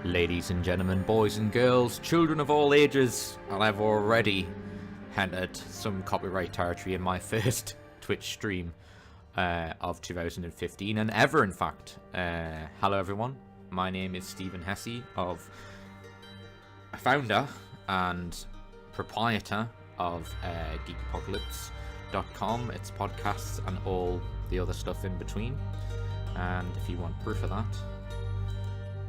Ladies and gentlemen, boys and girls, children of all ages, and I've already entered some copyright territory in my first Twitch stream of 2015, and ever in fact. Hello everyone, my name is Stephen Hesse, founder and proprietor of geekapocalypse.com, its podcasts and all the other stuff in between. And if you want proof of that,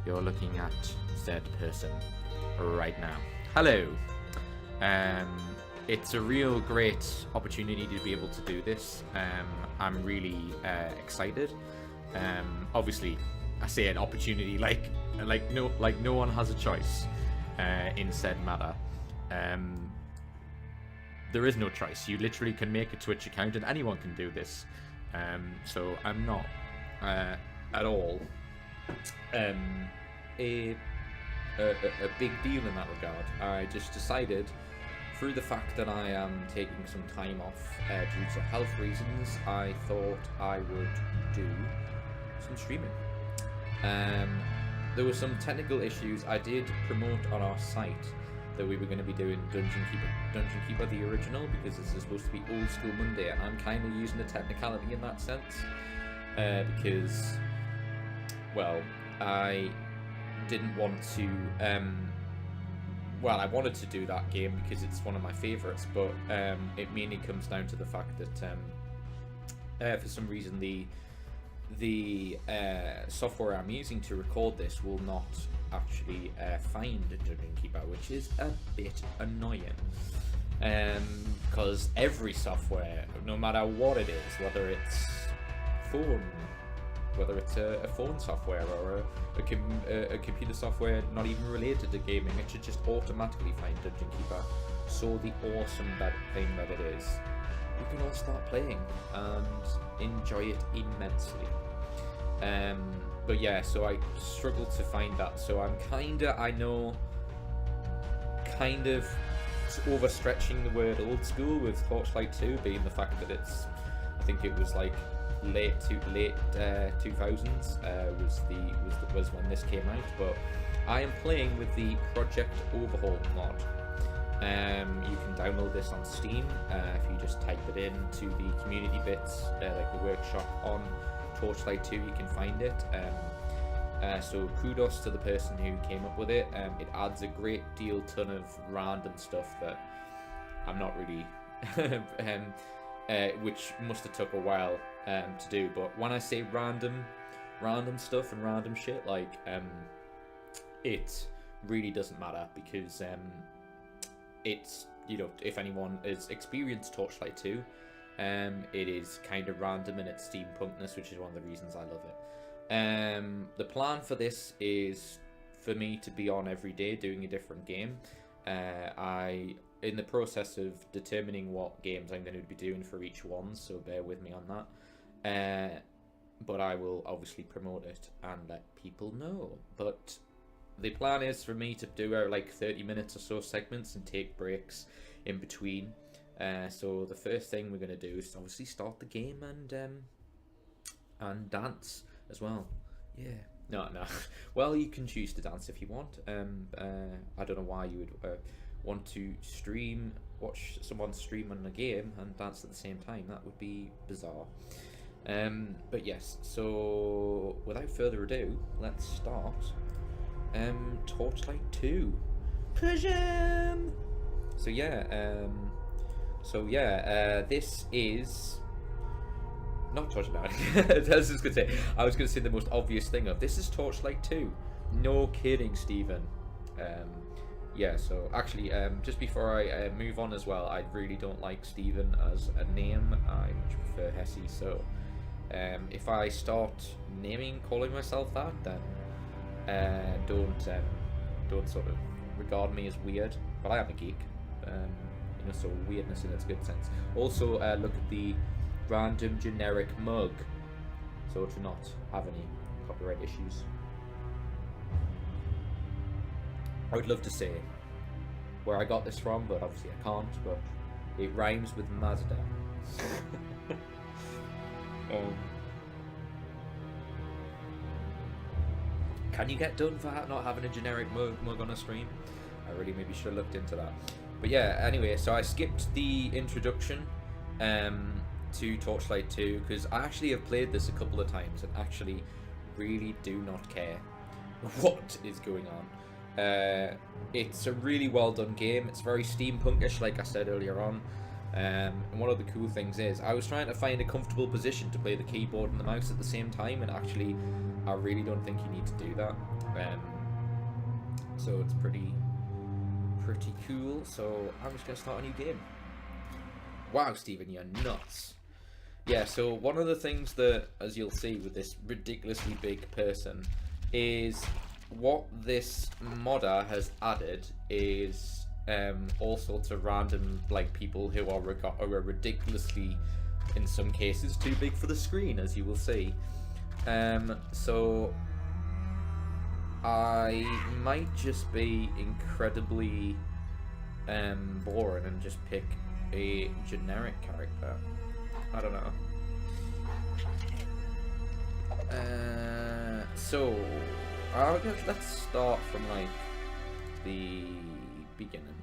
you're looking at said person right now. Hello. It's a real great opportunity to be able to do this. I'm really excited. Obviously, I say an opportunity like no one has a choice in said matter. There is no choice. You literally can make a Twitch account and anyone can do this. So I'm not at all a big deal in that regard. I just decided, through the fact that I am taking some time off due to health reasons, I thought I would do some streaming. There were some technical issues. I did promote on our site that we were going to be doing Dungeon Keeper the original, because this is supposed to be old school Monday, and I'm kind of using the technicality in that sense, because, well, I didn't want to, well, I wanted to do that game because it's one of my favourites, but it mainly comes down to the fact that for some reason the software I'm using to record this will not actually find Dungeon Keeper, which is a bit annoying, because every software, no matter what it is, whether it's a phone software or a computer software not even related to gaming, it should just automatically find Dungeon Keeper. So the awesome thing that it is, we can all start playing and enjoy it immensely. But yeah, so I struggled to find that, so I'm kind of overstretching the word old school with Torchlight II, being the fact that it's, I think it was like late 2000s was when this came out. But I am playing with the Project Overhaul mod. You can download this on Steam if you just type it in to the community bits, like the workshop on Torchlight 2, you can find it. So kudos to the person who came up with it. It adds a great ton of random stuff that I'm not really which must have took a while to do. But when I say random stuff and random shit, like it really doesn't matter, because it's, you know, if anyone has experienced Torchlight 2, it is kind of random in its steampunkness, which is one of the reasons I love it. The plan for this is for me to be on every day doing a different game. In the process of determining what games I'm going to be doing for each one, so bear with me on that. But I will obviously promote it and let people know. But the plan is for me to do like 30 minutes or so segments and take breaks in between. So the first thing we're going to do is obviously start the game and dance as well. Yeah. No. Well, you can choose to dance if you want. I don't know why you would want to watch someone stream on a game and dance at the same time. That would be bizarre. But yes, so without further ado, let's start Torchlight 2. Push him! So yeah, this is not Torchlight. I was gonna say the most obvious thing of this is Torchlight 2. No kidding, Stephen. Yeah, so actually, just before I move on as well, I really don't like Stephen as a name. I much prefer Hesse. So if I start calling myself that, then don't sort of regard me as weird. But I am a geek. You know, so weirdness in its good sense. Also, look at the random generic mug, so to not have any copyright issues. I would love to say where I got this from, but obviously I can't. But it rhymes with Mazda. Can you get done for not having a generic mug on a stream? I really maybe should have looked into that. But yeah, anyway, so I skipped the introduction to Torchlight 2 because I actually have played this a couple of times and actually really do not care what is going on. It's a really well done game. It's very steampunkish, like I said earlier on. And one of the cool things is I was trying to find a comfortable position to play the keyboard and the mouse at the same time, and actually I really don't think you need to do that. So it's pretty cool. So I'm just gonna start a new game. Wow, Stephen, you're nuts. Yeah, so one of the things that, as you'll see with this ridiculously big person, is what this modder has added is all sorts of random people who are ridiculously, in some cases, too big for the screen, as you will see. So I might just be incredibly boring and just pick a generic character. I don't know. So let's start from the beginning.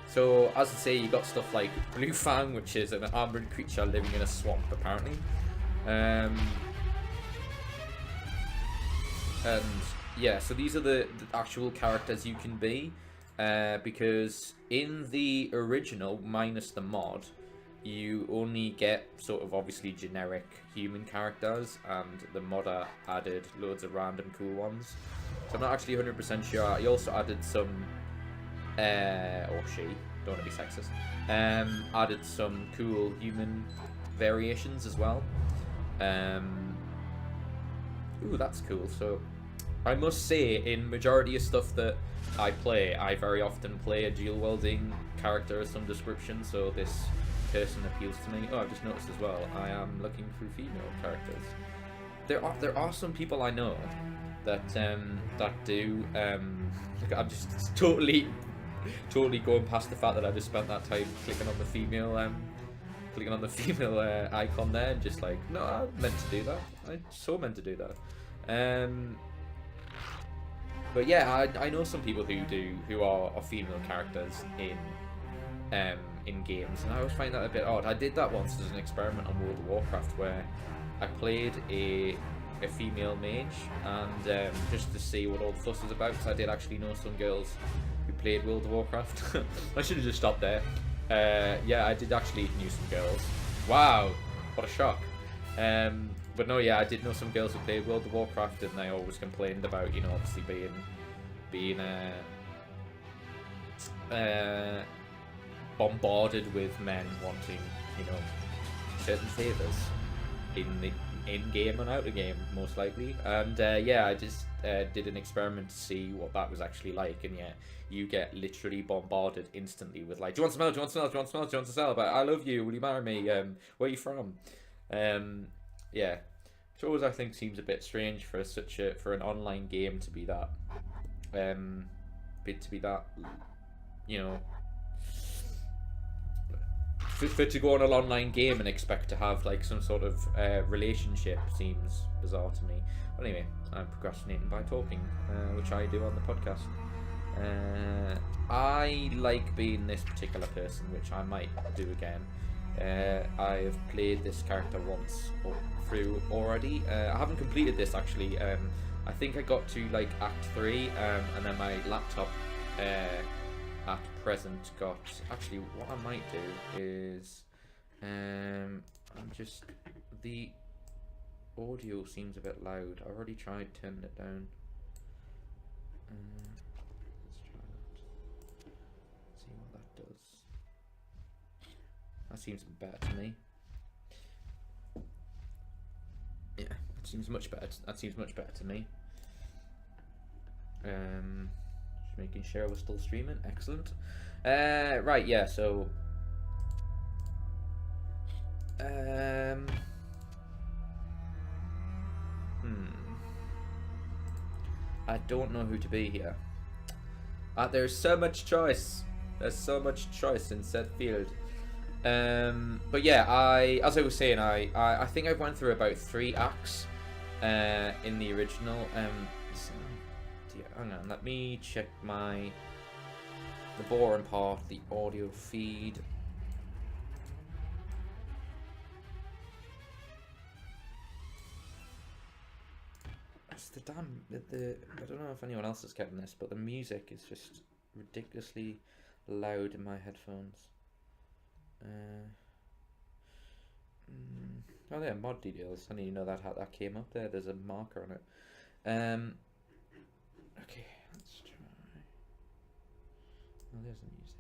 So as I say, you got stuff like Blue Fang, which is an armored creature living in a swamp apparently. And yeah, so these are the actual characters you can be, because in the original, minus the mod, you only get sort of obviously generic human characters, and the modder added loads of random cool ones. So I'm not actually 100% sure. He also added some, or she, don't want to be sexist, added some cool human variations as well. Ooh, that's cool. So I must say, in majority of stuff that I play, I very often play a dual wielding character of some description, so this person appeals to me. Oh, I've just noticed as well, I am looking through female characters. There are some people I know that do look, I'm just totally going past the fact that I just spent that time clicking on the female icon there, and just no, I meant to do that. I so meant to do that. But yeah, I know some people who are female characters in games, and I always find that a bit odd. I did that once as an experiment on World of Warcraft, where I played a female mage, and just to see what all the fuss was about, because I did actually know some girls who played World of Warcraft. I should have just stopped there. Yeah, I did actually know some girls. Wow, what a shock. But no, yeah, I did know some girls who played World of Warcraft, and they always complained about, obviously being bombarded with men wanting, certain favors in game and out of game, most likely. And yeah, I just did an experiment to see what that was actually like, and yeah, you get literally bombarded instantly with do you want to smell? Do you want to smell? Do you want to smell? Do you want to smell? But I love you. Will you marry me? Where are you from? Yeah, which always I think seems a bit strange for for an online game to be that, for to go on an online game and expect to have some sort of relationship seems bizarre to me. But anyway, I'm procrastinating by talking, which I do on the podcast. I like being this particular person, which I might do again. I have played this character once through already. I haven't completed this actually. I think I got to Act 3, and then my laptop at present got. Actually, what I might do is, the audio seems a bit loud. I already tried turning it down. Let's try that. See what that does. That seems better to me. Yeah, that seems much better. That seems much better to me. Just making sure we're still streaming. Excellent. Right, yeah. So, I don't know who to be here. There's so much choice. There's so much choice in said field. But yeah, as I was saying, I think I went through about 3 acts in the original. hang on, let me check the boring part, the audio feed. It's the damn, I don't know if anyone else is getting this, but the music is just ridiculously loud in my headphones. Oh, yeah, mod details. I didn't even know how that came up there. There's a marker on it. Okay, let's try. Oh, there's the music.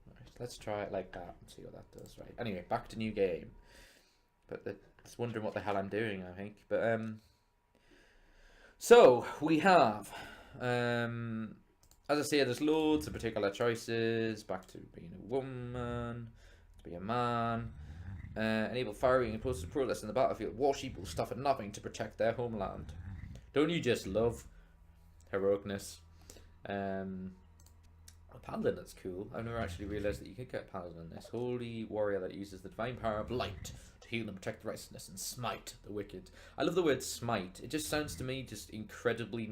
Right, let's try it like that and see what that does. Right. Anyway, back to new game. But it's wondering what the hell I'm doing, I think. But so we have as I say, there's loads of particular choices. Back to being a woman, to be a man. Enable firing opposed to protest in the battlefield. War sheep will stop at nothing to protect their homeland. Don't you just love heroicness? A paladin, that's cool. I've never actually realised that you could get a paladin in this. Holy warrior that uses the divine power of light to heal and protect the righteousness and smite the wicked. I love the word smite. It just sounds to me just incredibly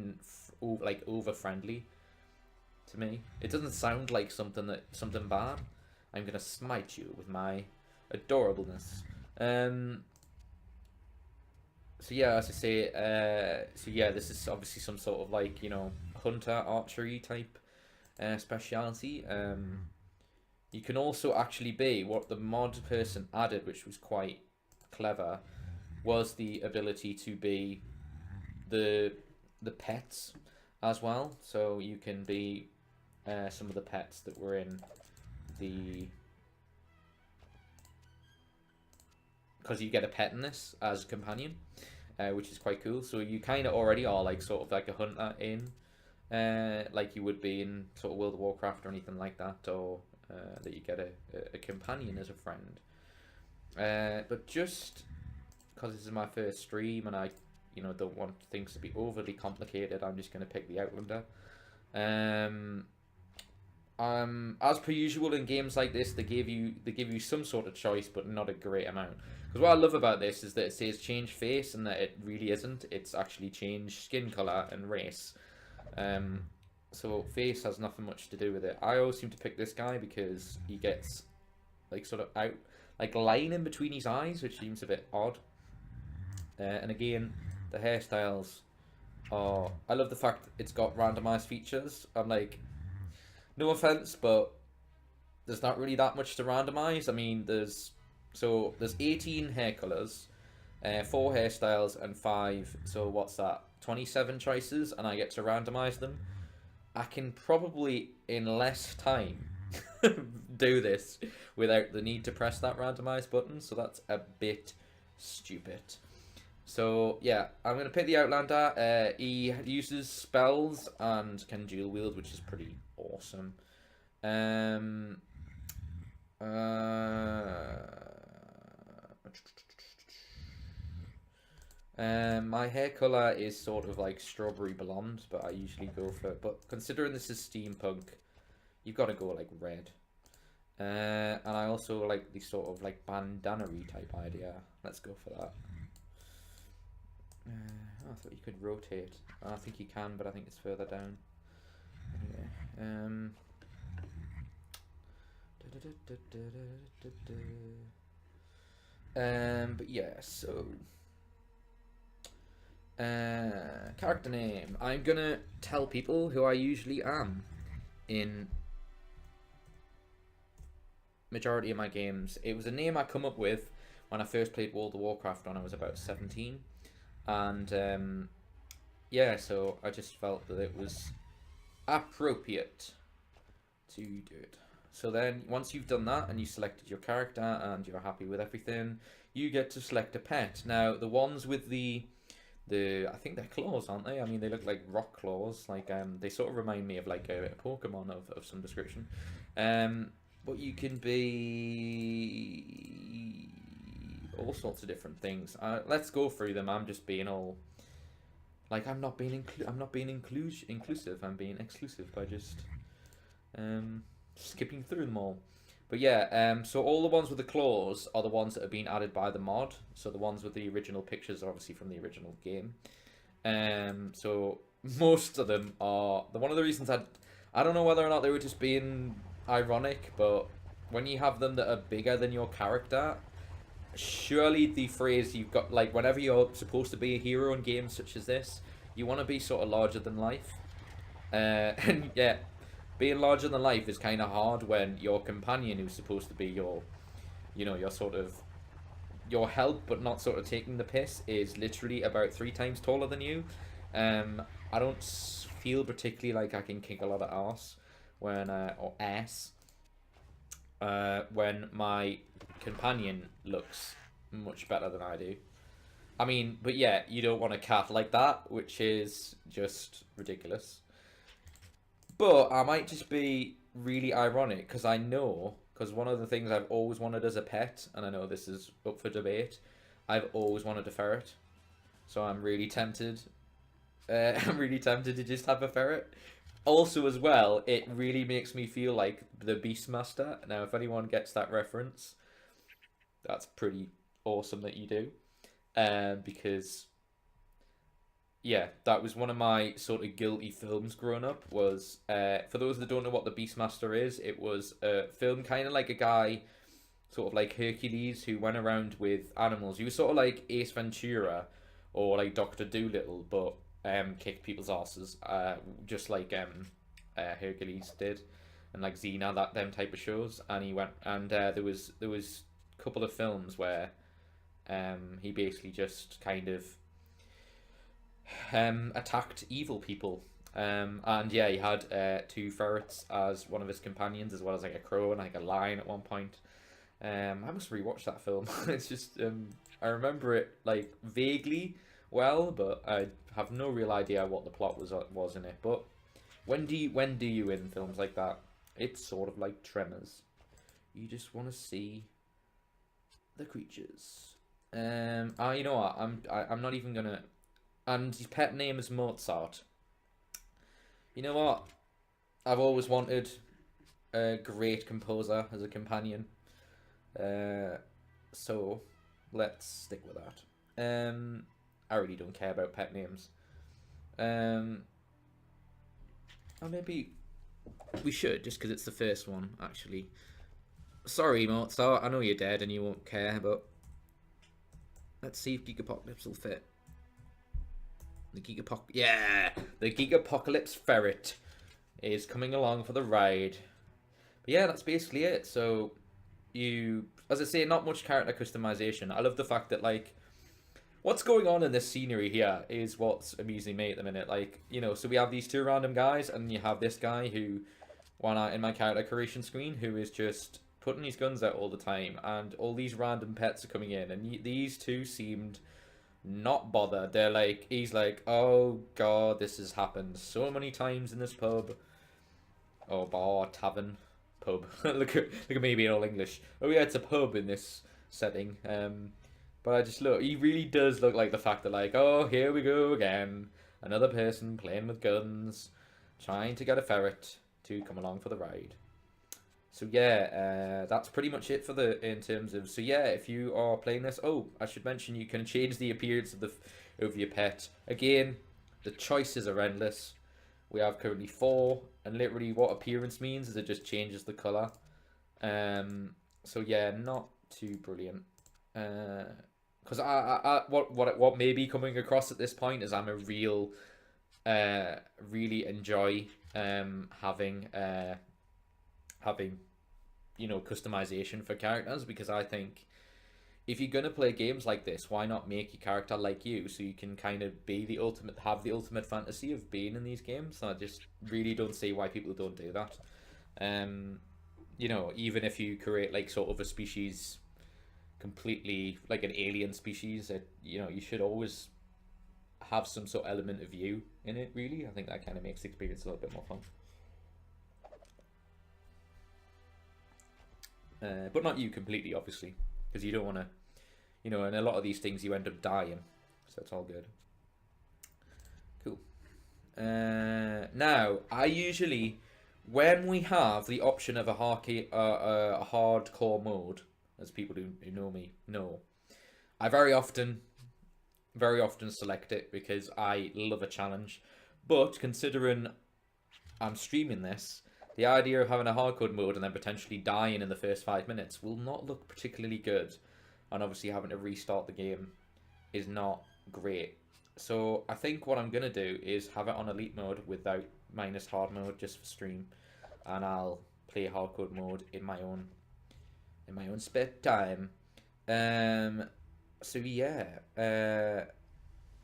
like over-friendly to me. It doesn't sound like something bad. I'm gonna smite you with my adorableness. So yeah, as I say, so yeah, this is obviously some sort of like, you know, hunter archery type speciality. You can also actually be, what the mod person added, which was quite clever, was the ability to be the pets as well. So you can be some of the pets that were in the, because you get a pet in this as a companion, which is quite cool. So you kind of already are like sort of like a hunter in, like you would be in sort of World of Warcraft or anything like that, or that you get a companion as a friend. But just because this is my first stream and I, you know, don't want things to be overly complicated, I'm just going to pick the Outlander. As per usual in games like this, they give you some sort of choice, but not a great amount. Because what I love about this is that it says change face, and that it really isn't. It's actually change skin color and race. So face has nothing much to do with it. I always seem to pick this guy because he gets like sort of out, like line in between his eyes, which seems a bit odd. And again, the hairstyles are. I love the fact it's got randomized features. I'm like, no offense, but there's not really that much to randomize. I mean, there's 18 hair colors, 4 hairstyles, and 5. So what's that? 27 choices, and I get to randomize them. I can probably in less time do this without the need to press that randomize button. So that's a bit stupid. So yeah, I'm gonna pick the Outlander. He uses spells and can dual wield, which is pretty awesome. My hair color is sort of like strawberry blonde, but I usually go for. But considering this is steampunk, you've got to go like red. And I also like the sort of like bandana-y type idea. Let's go for that. I thought you could rotate. I think you can, but I think it's further down. Anyway, but yeah, so character name. I'm gonna tell people who I usually am in majority of my games. It was a name I come up with when I first played World of Warcraft when I was about 17, and yeah, so I just felt that it was appropriate to do it. So then once you've done that and you selected your character and you're happy with everything, you get to select a pet. Now the ones with the I think they're claws, aren't they? I mean, they look like rock claws. Like they sort of remind me of like a Pokemon of some description. But you can be all sorts of different things. Let's go through them. I'm just being all like I'm not being inclusive. I'm being exclusive by just skipping through them all. But yeah, so all the ones with the claws are the ones that have been added by the mod. So the ones with the original pictures are obviously from the original game. So most of them are one of the reasons I don't know whether or not they were just being ironic, but when you have them that are bigger than your character, surely the phrase you've got, like, whenever you're supposed to be a hero in games such as this, you want to be sort of larger than life. And yeah, being larger than life is kind of hard when your companion, who's supposed to be your, your sort of your help, but not sort of taking the piss, is literally about 3 times taller than you. I don't feel particularly like I can kick a lot of ass when or ass when my companion looks much better than I do. I mean, but yeah, you don't want a cat like that, which is just ridiculous. But I might just be really ironic because I know, because one of the things I've always wanted as a pet, and I know this is up for debate, I've always wanted a ferret. So I'm really tempted. I'm really tempted to just have a ferret. Also, as well, it really makes me feel like the Beastmaster. Now, if anyone gets that reference, that's pretty awesome that you do. Because yeah, that was one of my sort of guilty films growing up. Was for those that don't know what the Beastmaster is, it was a film kind of like a guy, sort of like Hercules, who went around with animals. He was sort of like Ace Ventura, or like Doctor Dolittle, but kicked people's asses, just like Hercules did, and like Xena, that them type of shows. And he went, and there was a couple of films where he basically just kind of attacked evil people. And yeah, he had 2 ferrets as one of his companions, as well as like a crow and like a lion at one point. I must rewatch that film. It's just I remember it like vaguely well, but I have no real idea what the plot was in it. But when do you in films like that? It's sort of like Tremors. You just want to see the creatures. You know what? I'm not even gonna. And his pet name is Mozart. You know what? I've always wanted a great composer as a companion. So let's stick with that. I really don't care about pet names. Or maybe we should, just because it's the first one, actually. Sorry, Mozart, I know you're dead and you won't care, but let's see if Geekopocalypse will fit. The Geekopocalypse ferret is coming along for the ride. But yeah, that's basically it. So you, as I say, not much character customization. I love the fact that, like, what's going on in this scenery here is what's amusing me at the minute. Like, so we have these 2 random guys, and you have this guy who, one in my character creation screen, who is just putting his guns out all the time, and all these random pets are coming in, and these 2 seemed not bothered. They're like, he's like, oh god, this has happened so many times in this pub. Oh, bar, tavern, pub. look at me being all English. Oh yeah, it's a pub in this setting. But I just look, he really does look like the fact that, like, oh, here we go again. Another person playing with guns, trying to get a ferret to come along for the ride. So yeah, that's pretty much it for in terms of. So yeah, if you are playing this, oh, I should mention you can change the appearance of your pet. Again, the choices are endless. We have currently 4, and literally what appearance means is it just changes the color. So yeah, not too brilliant. Because what may be coming across at this point is I'm a really enjoy having customization for characters, because I think if you're gonna play games like this, why not make your character like you, so you can kind of have the ultimate fantasy of being in these games. So I just really don't see why people don't do that. Even if you create like sort of a species completely like an alien species, you should always have some sort of element of you in it. Really, I think that kind of makes the experience a little bit more fun. But not you completely, obviously, because you don't want to, in a lot of these things you end up dying, so it's all good. Cool. Now, I usually when we have the option of a hardcore mode, as people who know me know, I very often select it because I love a challenge. But considering I'm streaming this, the idea of having a hardcore mode and then potentially dying in the first 5 minutes will not look particularly good. And obviously having to restart the game is not great. So I think what I'm going to do is have it on elite mode without minus hard mode just for stream. And I'll play hardcore mode in my own spare time. So yeah, I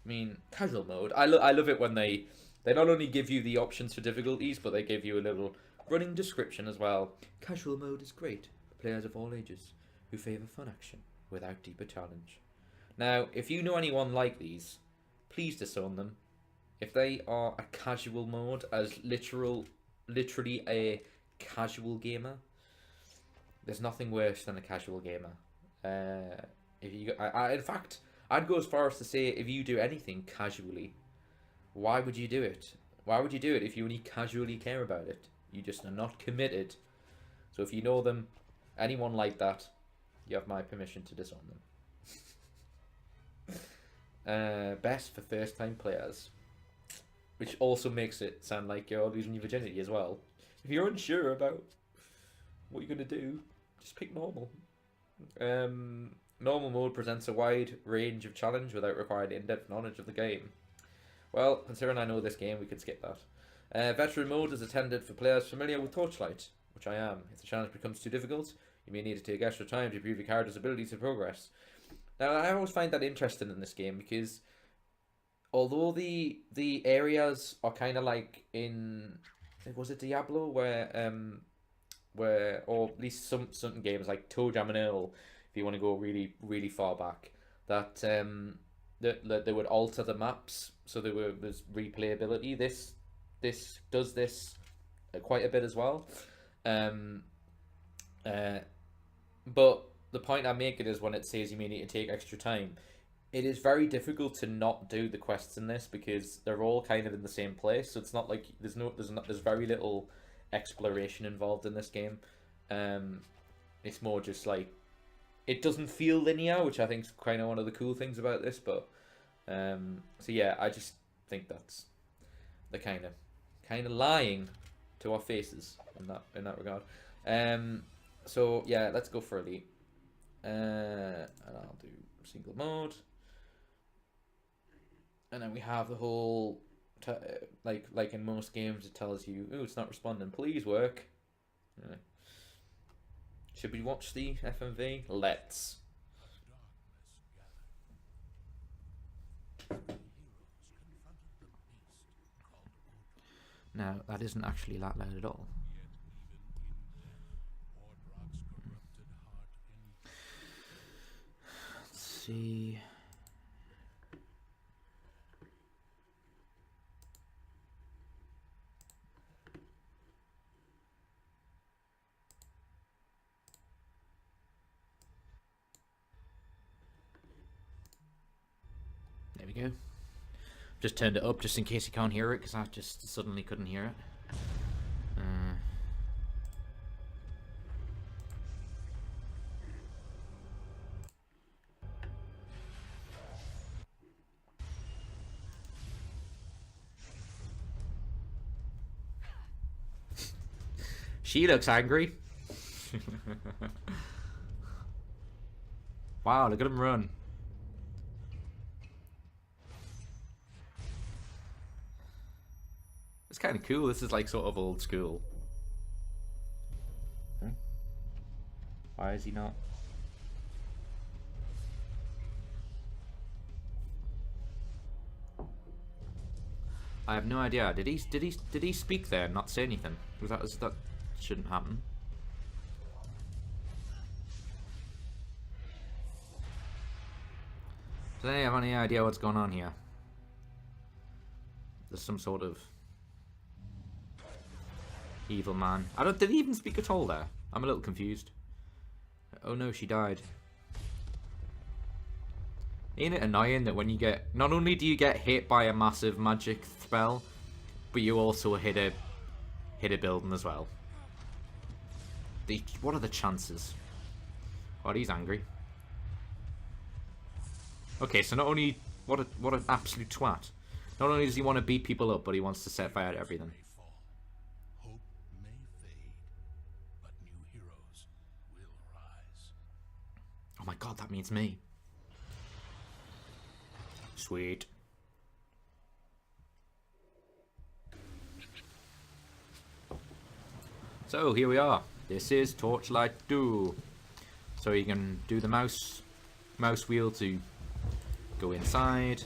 mean, casual mode. I love it when they not only give you the options for difficulties, but they give you a little running description as well. Casual mode is great for players of all ages who favour fun action without deeper challenge. Now, if you know anyone like these, please disown them. If they are a casual mode, as literally a casual gamer, there's nothing worse than a casual gamer. In fact, I'd go as far as to say, if you do anything casually, why would you do it? Why would you do it if you only casually care about it? You just are not committed. So if you know them, anyone like that, you have my permission to disown them. Best for first time players, which also makes it sound like you're losing your virginity as well. If you're unsure about what you're going to do, just pick normal. Normal mode presents a wide range of challenge without requiring in-depth knowledge of the game. Well, considering I know this game, we could skip that. Veteran mode is intended for players familiar with Torchlight, which I am. If the challenge becomes too difficult, you may need to take extra time to improve your character's abilities and progress. Now, I always find that interesting in this game because although the areas are kind of like in, was it Diablo, where or at least some certain games like Toe Jam and Earl, if you want to go really really far back, that they would alter the maps so there's replayability. This does this quite a bit as well. But the point I'm making is when it says you may need to take extra time, it is very difficult to not do the quests in this because they're all kind of in the same place. So it's not like there's very little exploration involved in this game. It's more just like, it doesn't feel linear, which I think is kind of one of the cool things about this. But so yeah, I just think that's the kind of lying to our faces in that regard. So yeah, let's go for elite, and I'll do single mode, and then we have the whole like in most games it tells you, oh, it's not responding, please work. Should we watch the FMV? Let's. Now, that isn't actually that loud at all. Let's see. There we go. Just turned it up just in case you can't hear it, because I just suddenly couldn't hear it. She looks angry. Wow, look at him run. It's kind of cool. This is like sort of old school. Why is he not? I have no idea. Did he speak there and not say anything? Was that shouldn't happen. Does anyone have any idea what's going on here? There's some sort of evil man. Did he even speak at all there? I'm a little confused. Oh no, she died. Ain't it annoying that when you get, not only do you get hit by a massive magic spell, but you also hit hit a building as well. What are the chances? Oh, he's angry. Okay, so not only... What an absolute twat. Not only does he want to beat people up, but he wants to set fire to everything. Hope may fade, but new heroes will rise. Oh my god, that means me. Sweet. So here we are. This is Torchlight II. So you can do the mouse wheel to go inside.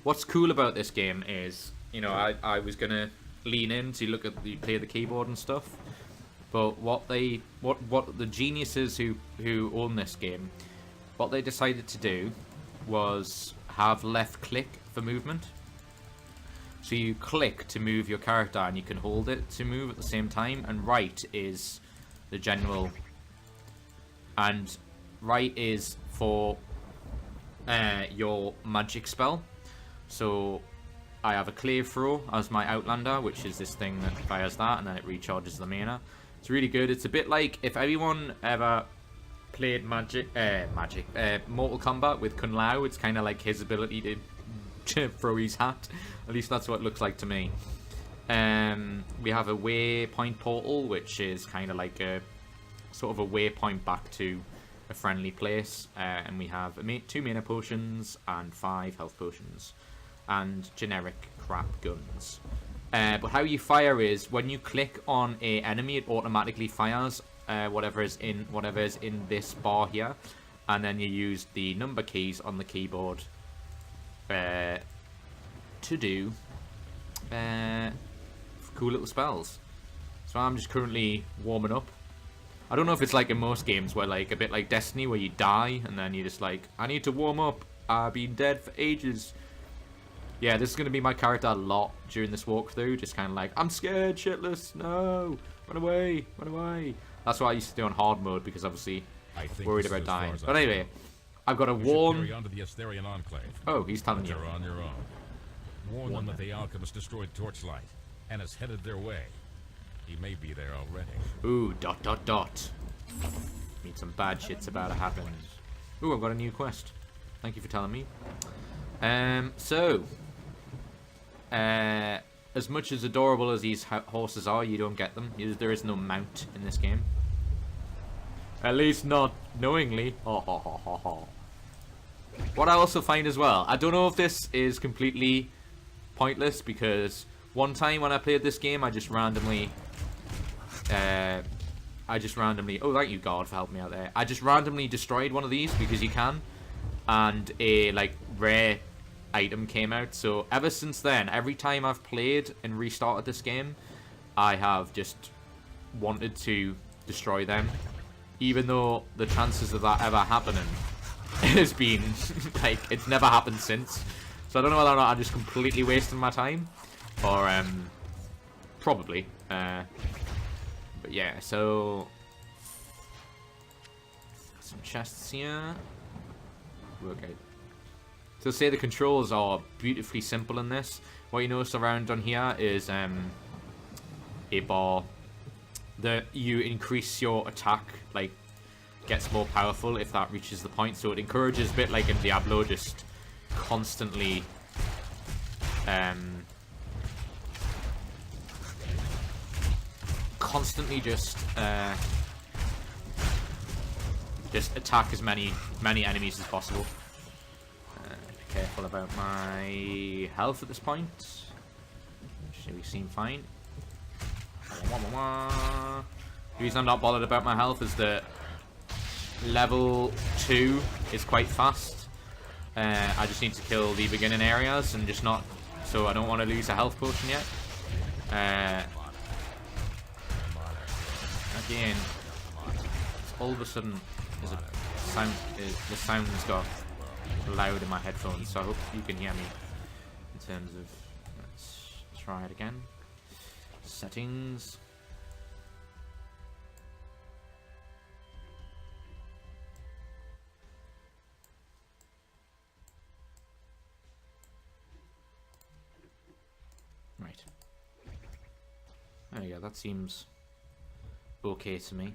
What's cool about this game is, you know, I was gonna lean in to look at play the keyboard and stuff, but what the geniuses who own this game, what they decided to do was have left click for movement. So you click to move your character and you can hold it to move at the same time, and right is the general, and right is for your magic spell. So I have a clear throw as my Outlander, which is this thing that fires that and then it recharges the mana. It's really good. It's a bit like if anyone ever played Mortal Kombat with Kun Lao, it's kind of like his ability to throw his hat. At least that's what it looks like to me. We have a waypoint portal, which is kind of like a sort of a waypoint back to a friendly place, and we have 2 mana potions and 5 health potions and generic crap guns. But how you fire is when you click on a enemy, it automatically fires whatever is in this bar here, and then you use the number keys on the keyboard to do cool little spells. So I'm just currently warming up. I don't know if it's like in most games where, like, a bit like Destiny, where you die and then you're just like, I need to warm up, I've been dead for ages. Yeah, this is going to be my character a lot during this walkthrough, just kind of like, I'm scared shitless, no, run away, run away. That's what I used to do on hard mode, because obviously worried about dying. But anyway, I've got to warn... Oh, he's telling you. You're on your own. Warn them that the alchemist destroyed Torchlight and is headed their way. He may be there already. Ooh, ... Mean some bad shit's about to happen. Ooh, I've got a new quest. Thank you for telling me. As much as adorable as these horses are, you don't get them. There is no mount in this game. At least not knowingly. What I also find as well, I don't know if this is completely pointless, because one time when I played this game, I just randomly, oh, thank you God for helping me out there. I just randomly destroyed one of these because you can, and a like rare item came out. So ever since then, every time I've played and restarted this game, I have just wanted to destroy them, even though the chances of that ever happening has been like, it's never happened since. So I don't know whether or not I'm just completely wasting my time, or probably. But yeah, so some chests here. Okay. So say the controls are beautifully simple in this. What you notice around on here is a bar that you increase your attack, like gets more powerful if that reaches the point. So it encourages, a bit like in Diablo, just constantly just attack as many enemies as possible. Be careful about my health at this point. Should we seem fine? The reason I'm not bothered about my health is that level 2 is quite fast. I just need to kill the beginning areas and just not, so I don't want to lose a health potion yet. Again, all of a sudden there's a sound, the sounds got loud in my headphones, so I hope you can hear me. In terms of, let's try it again. Settings. There you go, that seems okay to me.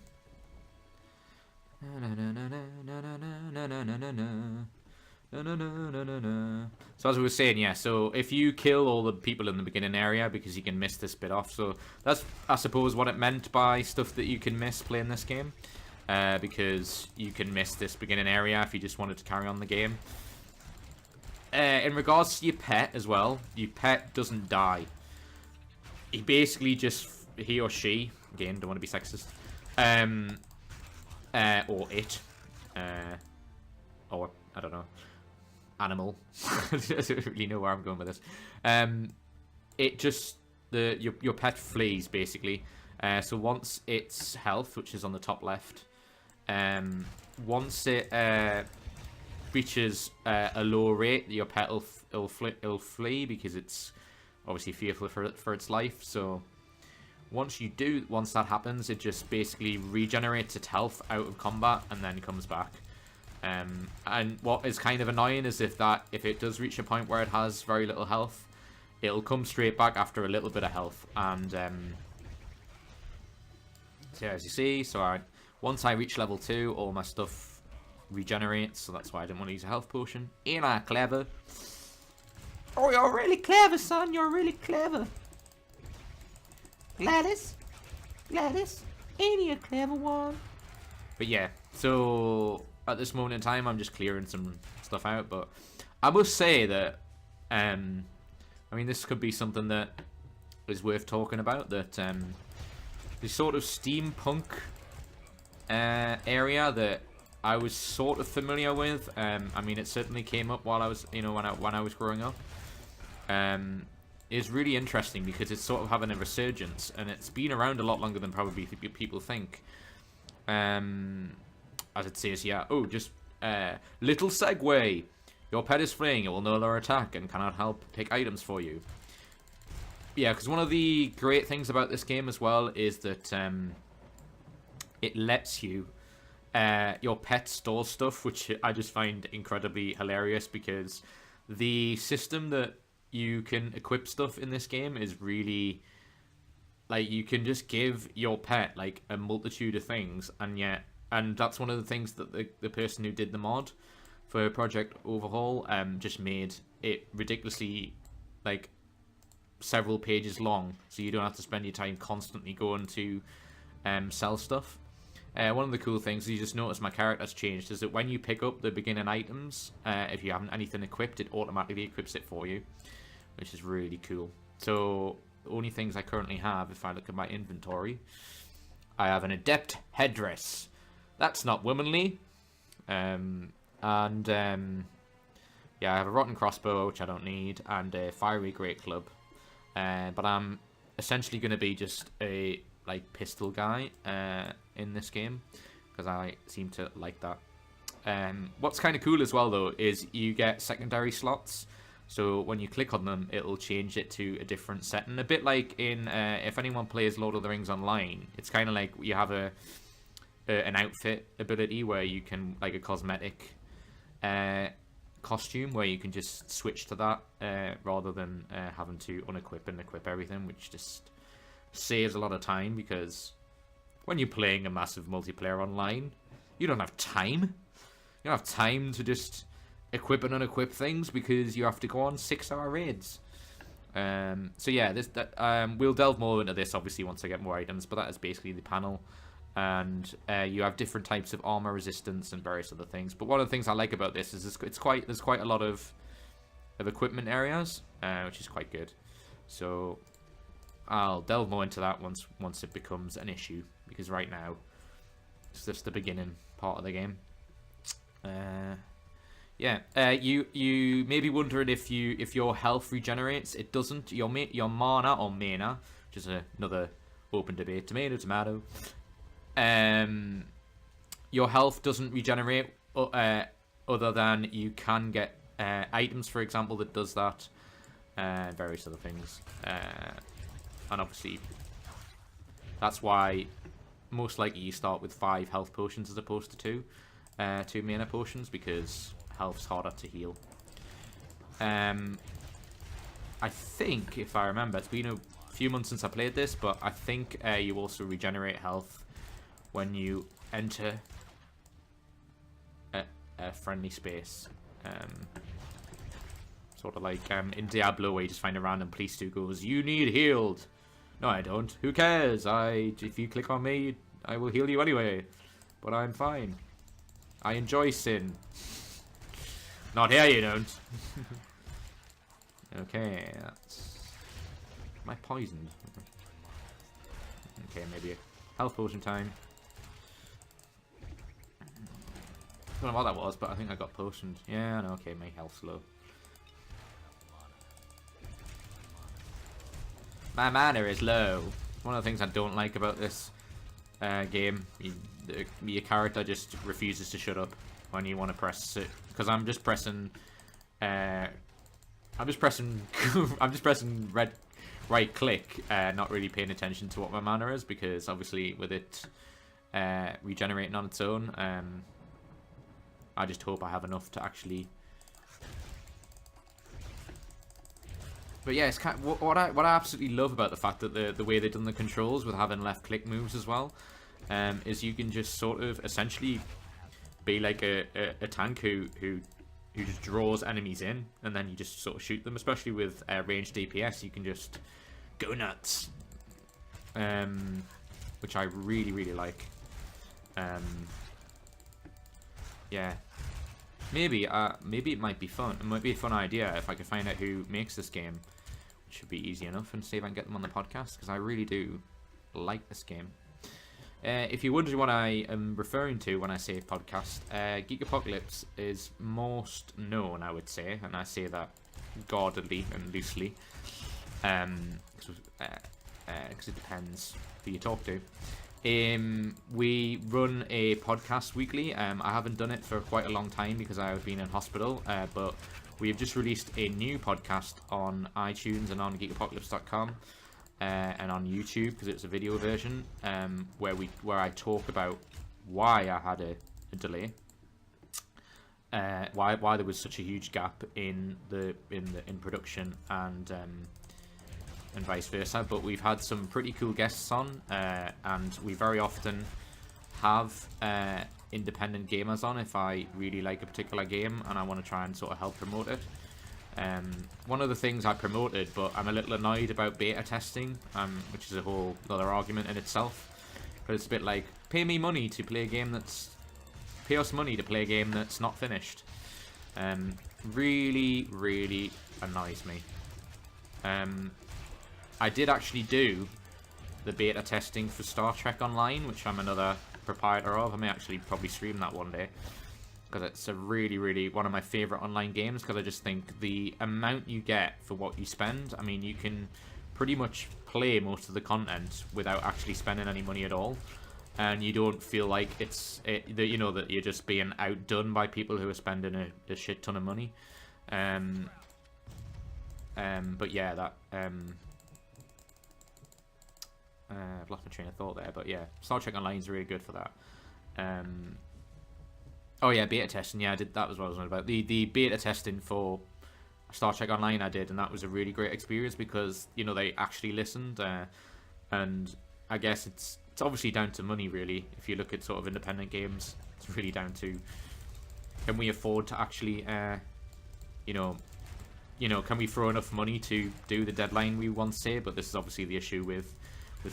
So as we were saying, yeah, so if you kill all the people in the beginning area, because you can miss this bit off, so that's, I suppose, what it meant by stuff that you can miss playing this game, because you can miss this beginning area if you just wanted to carry on the game. In regards to your pet as well, your pet doesn't die. He basically just, he or she, again, don't want to be sexist, or it, or, I don't know, animal. I don't really know where I'm going with this. It just, your pet flees, basically. So once its health, which is on the top left, once it reaches a low rate, your pet will flee, because it's obviously fearful for its life. So once that happens, it just basically regenerates its health out of combat and then comes back. And what is kind of annoying is if it does reach a point where it has very little health, it'll come straight back after a little bit of health. And so as you see, once I reach level 2, all my stuff regenerates, so that's why I didn't want to use a health potion. Ain't I clever? Oh, you're really clever, son. You're really clever. Gladys, ain't you a clever one? But yeah, so at this moment in time, I'm just clearing some stuff out. But I must say that, I mean, this could be something that is worth talking about. That the sort of steampunk area that I was sort of familiar with. I mean, it certainly came up while I was, when I was growing up. Is really interesting because it's sort of having a resurgence, and it's been around a lot longer than probably people think. As it says, yeah. Oh, just little segue. Your pet is fleeing. It will no longer attack and cannot help pick items for you. Yeah, because one of the great things about this game as well is that it lets you your pet store stuff, which I just find incredibly hilarious, because the system that you can equip stuff in this game is really, like, you can just give your pet like a multitude of things, and that's one of the things that the person who did the mod for Project Overhaul just made it ridiculously, like, several pages long, so you don't have to spend your time constantly going to sell stuff. One of the cool things you just notice my character's changed is that when you pick up the beginning items, if you haven't anything equipped, it automatically equips it for you, which is really cool. So the only things I currently have, if I look at my inventory, I have an adept headdress. That's not womanly. Yeah, I have a rotten crossbow, which I don't need, and a fiery great club. But I'm essentially going to be just a pistol guy in this game, because I seem to like that. What's kind of cool as well, though, is you get secondary slots. So when you click on them, it'll change it to a different setting. A bit like in, if anyone plays Lord of the Rings Online, it's kind of like you have an outfit ability where you can, like a cosmetic costume, where you can just switch to that rather than having to unequip and equip everything, which just saves a lot of time, because when you're playing a massive multiplayer online, you don't have time. You don't have time to just equip and unequip things, because you have to go on 6-hour raids. So yeah, we'll delve more into this obviously once I get more items, but that is basically the panel. And you have different types of armor resistance and various other things. But one of the things I like about this is there's quite a lot of equipment areas, which is quite good. So I'll delve more into that once it becomes an issue, because right now it's just the beginning part of the game. Yeah, you may be wondering if your health regenerates. It doesn't. Your mana or mana, which is another open debate. Tomato. Your health doesn't regenerate other than you can get items, for example, that does that. Various other things. And obviously, that's why most likely you start with 5 health potions as opposed to 2 mana potions, because health's harder to heal. I think, if I remember, it's been a few months since I played this, but I think you also regenerate health when you enter a friendly space. Sort of like in Diablo, where you just find a random police who goes, "You need healed." No, I don't. Who cares? If you click on me, I will heal you anyway. But I'm fine. I enjoy sin. Not here, you don't. Okay, that's... Am I poisoned? Okay, maybe a health potion time. I don't know what that was, but I think I got potioned. Yeah, no, okay, my health's low. My mana is low. One of the things I don't like about this game, your character just refuses to shut up when you want to press it. Because I'm just pressing right click, not really paying attention to what my mana is, because obviously with it regenerating on its own, I just hope I have enough to actually. But yeah, it's kind of, what I absolutely love about the fact that the way they've done the controls with having left click moves as well, is you can just sort of essentially be like a tank who just draws enemies in, and then you just sort of shoot them. Especially with ranged DPS, you can just go nuts, which I really like. Yeah, maybe it might be fun. It might be a fun idea if I could find out who makes this game. It should be easy enough, and see if I can get them on the podcast, because I really do like this game. If you're wondering what I am referring to when I say podcast, Geek Apocalypse is most known, I would say, and I say that guardedly and loosely, because it depends who you talk to. We run a podcast weekly. I haven't done it for quite a long time because I've been in hospital, but we've just released a new podcast on iTunes and on geekapocalypse.com. And on YouTube, because it's a video version, where I talk about why I had a delay, why there was such a huge gap in production, and vice versa. But we've had some pretty cool guests on, and we very often have independent gamers on if I really like a particular game and I want to try and sort of help promote it. One of the things I promoted, but I'm a little annoyed about beta testing, which is a whole other argument in itself. But it's a bit like, pay us money to play a game that's not finished. Really annoys me. I did actually do the beta testing for Star Trek Online, which I'm another proprietor of. I may actually probably stream that one day, because it's a really one of my favorite online games, because I just think the amount you get for what you spend, I mean, you can pretty much play most of the content without actually spending any money at all, and you don't feel like that you're just being outdone by people who are spending a shit ton of money. But yeah, that I've lost my train of thought there, but yeah, Star Trek Online is really good for that. Oh yeah, beta testing. Yeah, I did. That was what I was on about. The beta testing for Star Trek Online I did, and that was a really great experience, because they actually listened, and I guess it's obviously down to money, really. If you look at sort of independent games, it's really down to, can we afford to actually can we throw enough money to do the deadline we once say? But this is obviously the issue with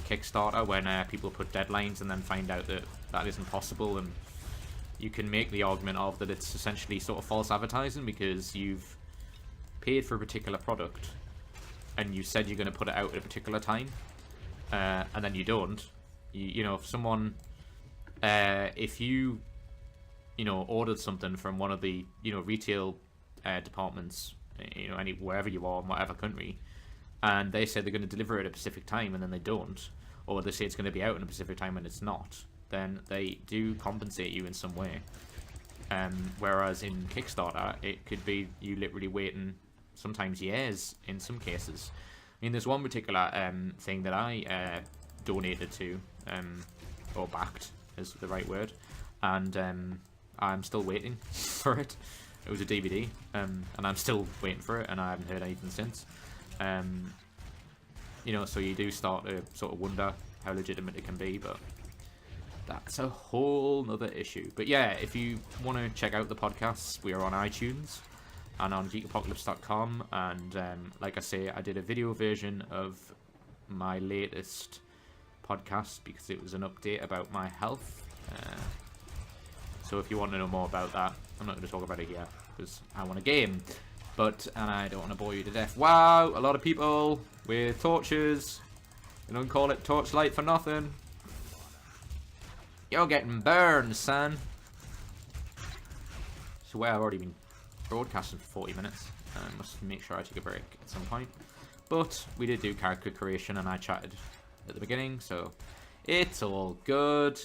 Kickstarter, when people put deadlines and then find out that isn't possible, and you can make the argument of that it's essentially sort of false advertising, because you've paid for a particular product and you said you're going to put it out at a particular time, and then you don't. If someone, if you ordered something from one of the retail departments, wherever you are in whatever country, and they say they're going to deliver it at a specific time and then they don't, or they say it's going to be out in a specific time and it's not, then they do compensate you in some way. Whereas in Kickstarter, it could be you literally waiting sometimes years in some cases. I mean, there's one particular thing that I donated to, or backed is the right word, and I'm still waiting for it. It was a DVD, and I'm still waiting for it, and I haven't heard anything since. you know, so you do start to sort of wonder how legitimate it can be, but that's a whole nother issue. But yeah, if you want to check out the podcasts, we are on iTunes and on geekapocalypse.com, and like I say, I did a video version of my latest podcast because it was an update about my health. So if you want to know more about that, I'm not going to talk about it here because I want a game, and I don't want to bore you to death. Wow, a lot of people with torches. They don't call it Torchlight for nothing. You're getting burned, son. So I've already been broadcasting for 40 minutes. I must make sure I take a break at some point. But we did do character creation and I chatted at the beginning, so it's all good.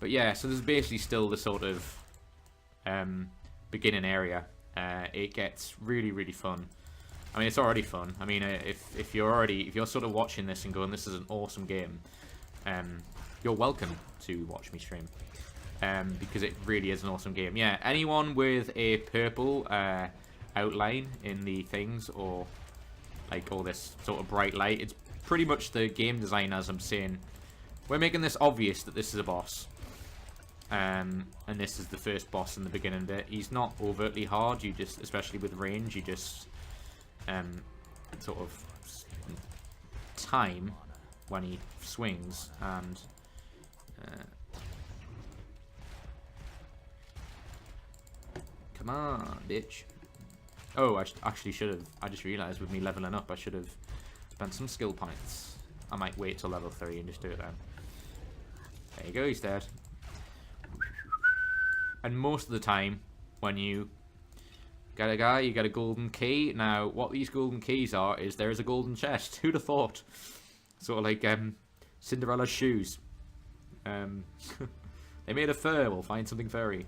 But yeah, so there's basically still the sort of beginning area. It gets really, really fun. I mean, it's already fun. I mean, if you're sort of watching this and going, "This is an awesome game," you're welcome to watch me stream, because it really is an awesome game. Yeah, anyone with a purple outline in the things, or like all this sort of bright light, it's pretty much the game designers. I'm saying, we're making this obvious that this is a boss. And this is the first boss in the beginning bit. He's not overtly hard, you just, especially with range, you just sort of time when he swings, and come on, bitch. Oh, I actually should have, I just realised with me leveling up, I should have spent some skill points. I might wait till level 3 and just do it then. There you go, he's dead. And most of the time, when you get a guy, you get a golden key. Now, what these golden keys are is there is a golden chest. Who'd have thought? Sort of like Cinderella's shoes. They made a fur. We'll find something furry.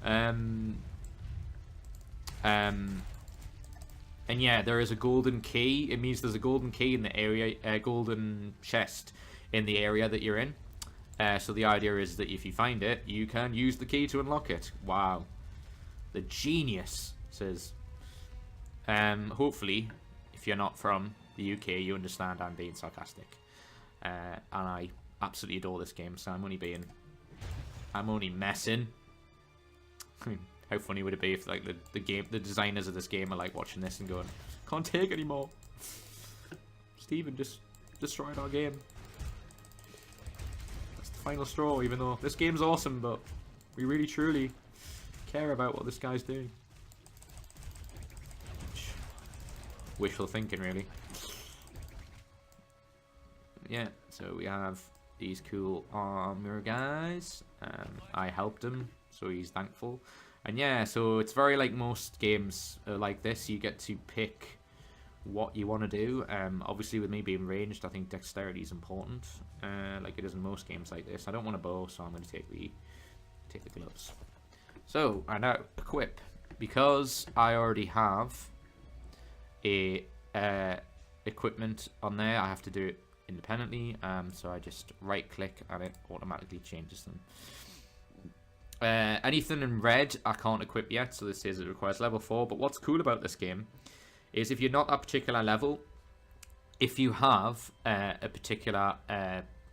And yeah, there is a golden key. It means there's a golden key in the area, golden chest in the area that you're in. So the idea is that if you find it, you can use the key to unlock it. Wow. The genius, says. Hopefully, if you're not from the UK, you understand I'm being sarcastic. And I absolutely adore this game, so I'm only messing. I mean, how funny would it be if like the designers of this game are like watching this and going, "Can't take anymore. Steven just destroyed our game." Final straw, even though this game's awesome, but we really truly care about what this guy's doing. Wishful thinking, really. Yeah, so we have these cool armor guys. I helped him, so he's thankful. And yeah, so it's very like most games like this, you get to pick what you want to do. Obviously with me being ranged, I think dexterity is important, like it is in most games like this. I don't want a bow, so I'm going to take the gloves. So I now equip, because I already have a equipment on there. I have to do it independently, so I just right click and it automatically changes them. Anything in red I can't equip yet, so this says it requires level 4. But what's cool about this game is if you're not a particular level, if you have a particular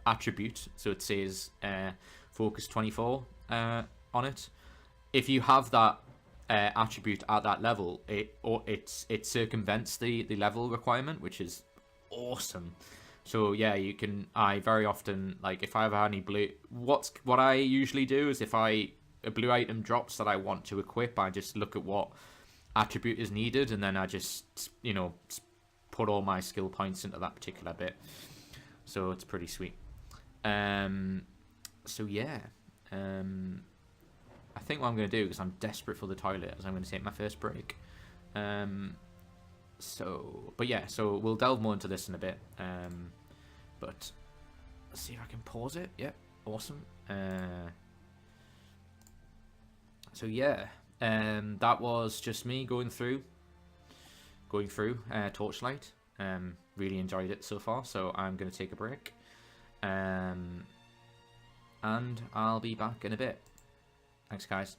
attribute, so it says focus 24 on it, if you have that attribute at that level, it circumvents the level requirement, which is awesome. So yeah, you can. I very often, like, if I have any blue, what I usually do is if a blue item drops that I want to equip, I just look at what attribute is needed, and then I just, you know, put all my skill points into that particular bit. So it's pretty sweet. So yeah, I think what I'm going to do, because I'm desperate for the toilet, is I'm going to take my first break. But yeah, so we'll delve more into this in a bit. But let's see if I can pause it. Yep, awesome. So yeah, that was just me going through Torchlight. Really enjoyed it so far, so I'm going to take a break. And I'll be back in a bit. Thanks, guys.